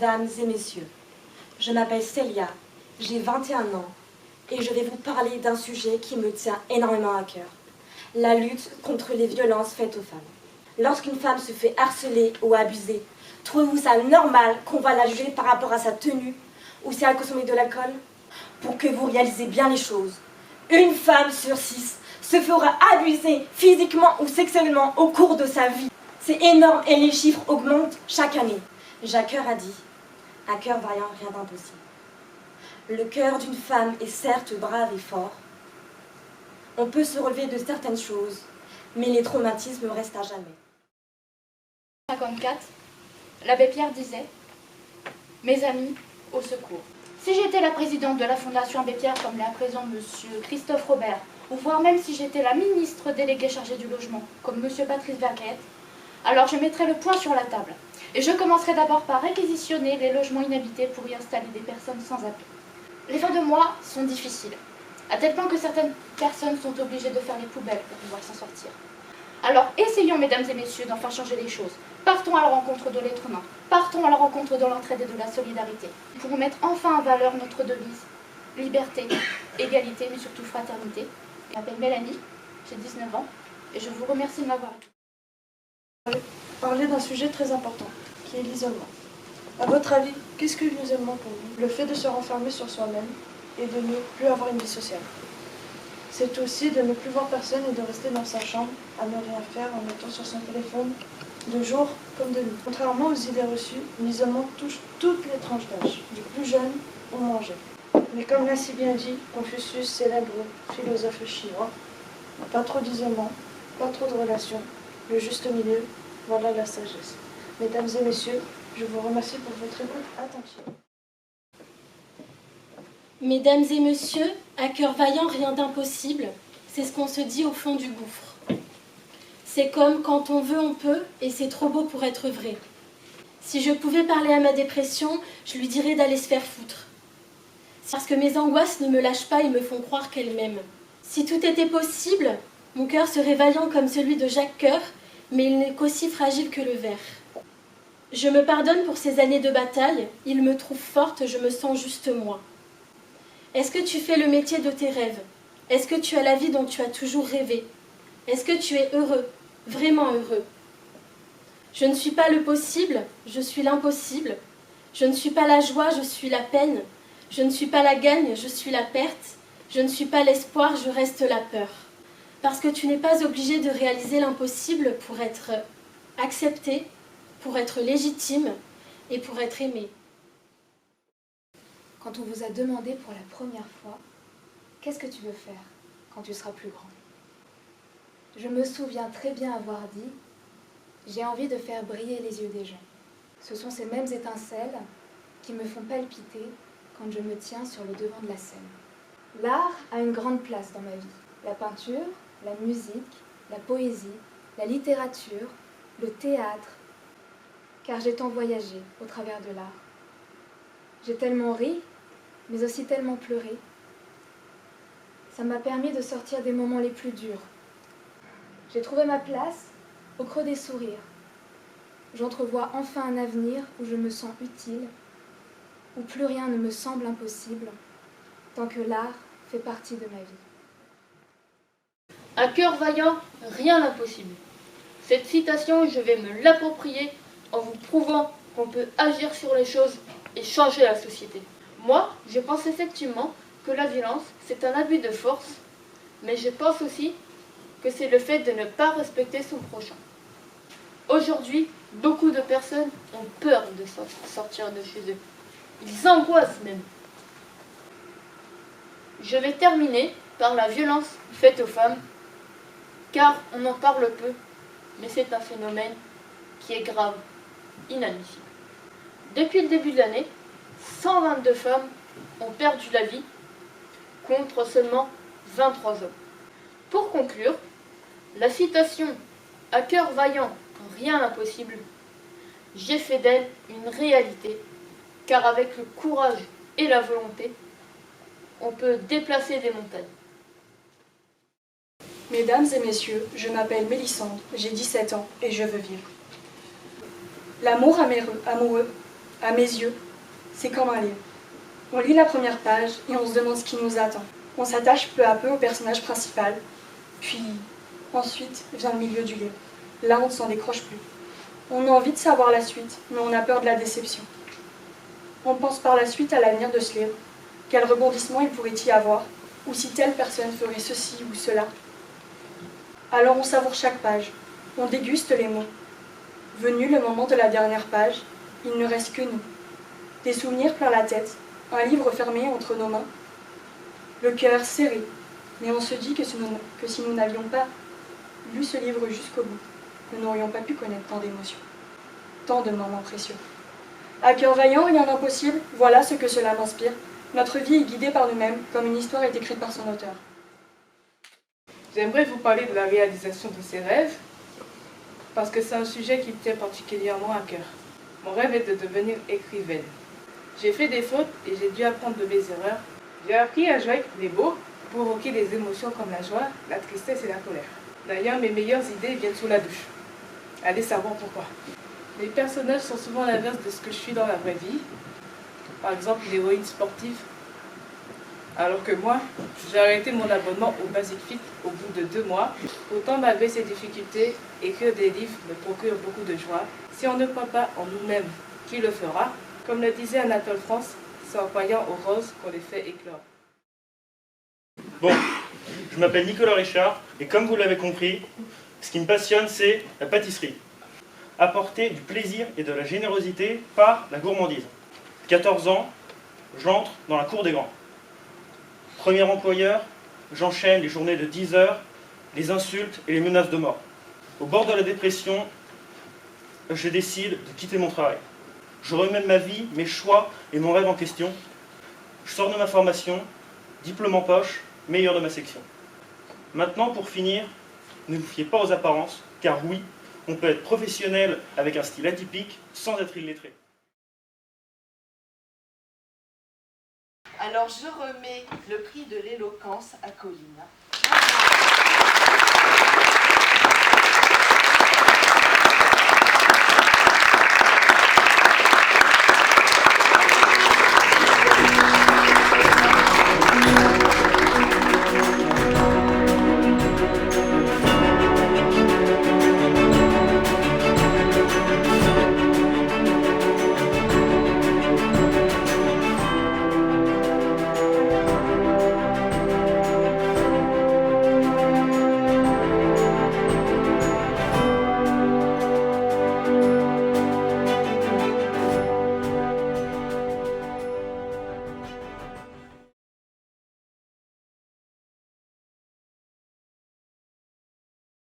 mesdames et messieurs. Je m'appelle Célia, j'ai 21 ans et je vais vous parler d'un sujet qui me tient énormément à cœur. La lutte contre les violences faites aux femmes. Lorsqu'une femme se fait harceler ou abuser, trouvez-vous ça normal qu'on va la juger par rapport à sa tenue ou si elle a consommé de l'alcool? Pour que vous réalisez bien les choses, une femme sur 6 se fera abuser physiquement ou sexuellement au cours de sa vie. C'est énorme et les chiffres augmentent chaque année. Jacques a dit, à cœur vaillant, rien d'impossible. Le cœur d'une femme est certes brave et fort. On peut se relever de certaines choses, mais les traumatismes restent à jamais. 54, l'abbé Pierre disait « Mes amis, au secours ». Si j'étais la présidente de la Fondation Abbé Pierre, comme l'est à présent M. Christophe Robert, ou voire même si j'étais la ministre déléguée chargée du logement, comme M. Patrice Vergret, alors je mettrais le point sur la table. Et je commencerai d'abord par réquisitionner les logements inhabités pour y installer des personnes sans abri. Les fins de mois sont difficiles, à tel point que certaines personnes sont obligées de faire les poubelles pour pouvoir s'en sortir. Alors essayons, mesdames et messieurs, d'en faire changer les choses. Partons à la rencontre de l'être humain. Partons à la rencontre de l'entraide et de la solidarité. Pour mettre enfin en valeur notre devise. Liberté, égalité, mais surtout fraternité. Je m'appelle Mélanie, j'ai 19 ans, et je vous remercie de m'avoir écouté. Parler d'un sujet très important, qui est l'isolement. À votre avis, qu'est-ce que l'isolement pour vous? Le fait de se renfermer sur soi-même et de ne plus avoir une vie sociale. C'est aussi de ne plus voir personne et de rester dans sa chambre, à ne rien faire en étant sur son téléphone, de jour comme de nuit. Contrairement aux idées reçues, l'isolement touche toutes les tranches d'âge, du plus jeune au moins âgé. Mais comme l'a si bien dit Confucius, célèbre philosophe chinois, pas trop d'isolement, pas trop de relations, le juste milieu, voilà la sagesse. Mesdames et messieurs, je vous remercie pour votre écoute attentive. Mesdames et messieurs, à cœur vaillant, rien d'impossible, c'est ce qu'on se dit au fond du gouffre. C'est comme quand on veut, on peut, et c'est trop beau pour être vrai. Si je pouvais parler à ma dépression, je lui dirais d'aller se faire foutre. Parce que mes angoisses ne me lâchent pas et me font croire qu'elle m'aime. Si tout était possible, mon cœur serait vaillant comme celui de Jacques Coeur, mais il n'est qu'aussi fragile que le verre. Je me pardonne pour ces années de bataille, il me trouve forte, je me sens juste moi. Est-ce que tu fais le métier de tes rêves? Est-ce que tu as la vie dont tu as toujours rêvé? Est-ce que tu es heureux, vraiment heureux? Je ne suis pas le possible, je suis l'impossible. Je ne suis pas la joie, je suis la peine. Je ne suis pas la gagne, je suis la perte. Je ne suis pas l'espoir, je reste la peur. Parce que tu n'es pas obligé de réaliser l'impossible pour être accepté, pour être légitime et pour être aimé. Quand on vous a demandé pour la première fois « Qu'est-ce que tu veux faire quand tu seras plus grand ?» Je me souviens très bien avoir dit « J'ai envie de faire briller les yeux des gens. » Ce sont ces mêmes étincelles qui me font palpiter quand je me tiens sur le devant de la scène. L'art a une grande place dans ma vie. La peinture, la musique, la poésie, la littérature, le théâtre, car j'ai tant voyagé au travers de l'art. J'ai tellement ri, mais aussi tellement pleuré. Ça m'a permis de sortir des moments les plus durs. J'ai trouvé ma place au creux des sourires. J'entrevois enfin un avenir où je me sens utile, où plus rien ne me semble impossible, tant que l'art fait partie de ma vie. À cœur vaillant, rien d'impossible. Cette citation, je vais me l'approprier en vous prouvant qu'on peut agir sur les choses et changer la société. Moi, je pense effectivement que la violence, c'est un abus de force, mais je pense aussi que c'est le fait de ne pas respecter son prochain. Aujourd'hui, beaucoup de personnes ont peur de sortir de chez eux. Ils angoissent même. Je vais terminer par la violence faite aux femmes, car on en parle peu, mais c'est un phénomène qui est grave, inadmissible. Depuis le début de l'année, 122 femmes ont perdu la vie, contre seulement 23 hommes. Pour conclure, la citation « À cœur vaillant, rien d'impossible », j'ai fait d'elle une réalité, car avec le courage et la volonté, on peut déplacer des montagnes. Mesdames et messieurs, je m'appelle Mélissandre, j'ai 17 ans et je veux vivre. L'amour amoureux À mes yeux, c'est comme un livre. On lit la première page et on se demande ce qui nous attend. On s'attache peu à peu au personnage principal, puis ensuite vient le milieu du livre. Là, on ne s'en décroche plus. On a envie de savoir la suite, mais on a peur de la déception. On pense par la suite à l'avenir de ce livre, quel rebondissement il pourrait y avoir, ou si telle personne ferait ceci ou cela. Alors on savoure chaque page, on déguste les mots. Venu le moment de la dernière page, il ne reste que nous. Des souvenirs plein la tête, un livre fermé entre nos mains, le cœur serré, mais on se dit que si nous n'avions pas lu ce livre jusqu'au bout, nous n'aurions pas pu connaître tant d'émotions, tant de moments précieux. À cœur vaillant, rien d'impossible, voilà ce que cela m'inspire. Notre vie est guidée par nous-mêmes, comme une histoire est écrite par son auteur. J'aimerais vous parler de la réalisation de ces rêves, parce que c'est un sujet qui me tient particulièrement à cœur. Mon rêve est de devenir écrivaine. J'ai fait des fautes et j'ai dû apprendre de mes erreurs. J'ai appris à jouer avec les mots, provoquer des émotions comme la joie, la tristesse et la colère. D'ailleurs, mes meilleures idées viennent sous la douche. Allez savoir pourquoi. Les personnages sont souvent l'inverse de ce que je suis dans la vraie vie. Par exemple, une héroïne sportive. Alors que moi, j'ai arrêté mon abonnement au Basic Fit au bout de 2 mois. Pourtant, malgré ces difficultés, écrire des livres me procure beaucoup de joie. Si on ne croit pas en nous-mêmes, qui le fera? Comme le disait Anatole France, c'est en croyant aux roses qu'on les fait éclore. Bon, je m'appelle Nicolas Richard et comme vous l'avez compris, ce qui me passionne, c'est la pâtisserie. Apporter du plaisir et de la générosité par la gourmandise. 14 ans, j'entre dans la cour des grands. Premier employeur, j'enchaîne les journées de 10 heures, les insultes et les menaces de mort. Au bord de la dépression, je décide de quitter mon travail. Je remets ma vie, mes choix et mon rêve en question. Je sors de ma formation, diplôme en poche, meilleur de ma section. Maintenant, pour finir, ne vous fiez pas aux apparences, car oui, on peut être professionnel avec un style atypique sans être illettré. Alors je remets le prix de l'éloquence à Colline.